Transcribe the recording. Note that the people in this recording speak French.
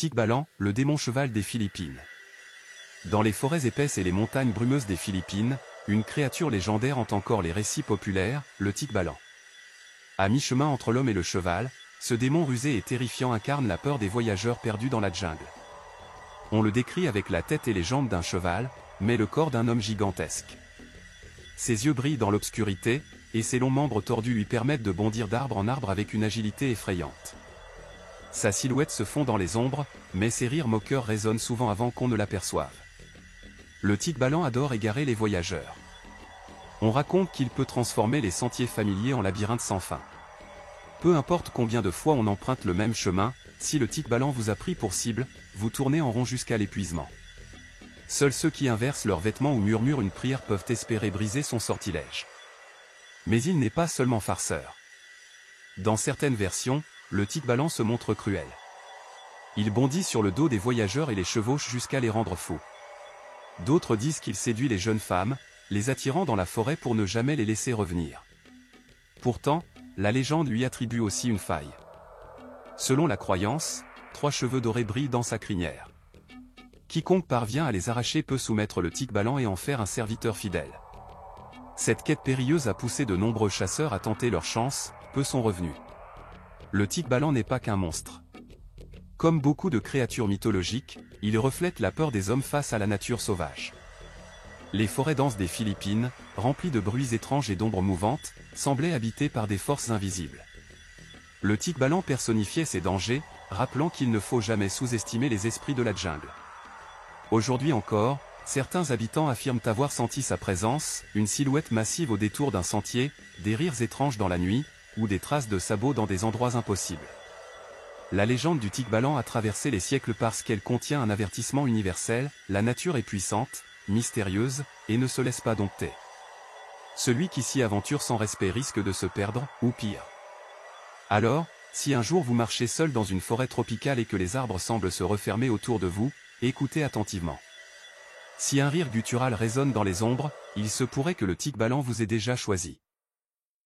Tikbalan, le démon cheval des Philippines. Dans les forêts épaisses et les montagnes brumeuses des Philippines, une créature légendaire hante encore les récits populaires, le Tikbalan. À mi-chemin entre l'homme et le cheval, ce démon rusé et terrifiant incarne la peur des voyageurs perdus dans la jungle. On le décrit avec la tête et les jambes d'un cheval, mais le corps d'un homme gigantesque. Ses yeux brillent dans l'obscurité, et ses longs membres tordus lui permettent de bondir d'arbre en arbre avec une agilité effrayante. Sa silhouette se fond dans les ombres, mais ses rires moqueurs résonnent souvent avant qu'on ne l'aperçoive. Le Tikbalan adore égarer les voyageurs. On raconte qu'il peut transformer les sentiers familiers en labyrinthes sans fin. Peu importe combien de fois on emprunte le même chemin, si le Tikbalan vous a pris pour cible, vous tournez en rond jusqu'à l'épuisement. Seuls ceux qui inversent leurs vêtements ou murmurent une prière peuvent espérer briser son sortilège. Mais il n'est pas seulement farceur. Dans certaines versions, le Tikbalan se montre cruel. Il bondit sur le dos des voyageurs et les chevauche jusqu'à les rendre fous. D'autres disent qu'il séduit les jeunes femmes, les attirant dans la forêt pour ne jamais les laisser revenir. Pourtant, la légende lui attribue aussi une faille. Selon la croyance, 3 cheveux dorés brillent dans sa crinière. Quiconque parvient à les arracher peut soumettre le Tikbalan et en faire un serviteur fidèle. Cette quête périlleuse a poussé de nombreux chasseurs à tenter leur chance, peu sont revenus. Le Tikbalan n'est pas qu'un monstre. Comme beaucoup de créatures mythologiques, il reflète la peur des hommes face à la nature sauvage. Les forêts denses des Philippines, remplies de bruits étranges et d'ombres mouvantes, semblaient habitées par des forces invisibles. Le Tikbalan personnifiait ces dangers, rappelant qu'il ne faut jamais sous-estimer les esprits de la jungle. Aujourd'hui encore, certains habitants affirment avoir senti sa présence, une silhouette massive au détour d'un sentier, des rires étranges dans la nuit, ou des traces de sabots dans des endroits impossibles. La légende du Tikbalan a traversé les siècles parce qu'elle contient un avertissement universel, la nature est puissante, mystérieuse, et ne se laisse pas dompter. Celui qui s'y aventure sans respect risque de se perdre, ou pire. Alors, si un jour vous marchez seul dans une forêt tropicale et que les arbres semblent se refermer autour de vous, écoutez attentivement. Si un rire guttural résonne dans les ombres, il se pourrait que le Tikbalan vous ait déjà choisi.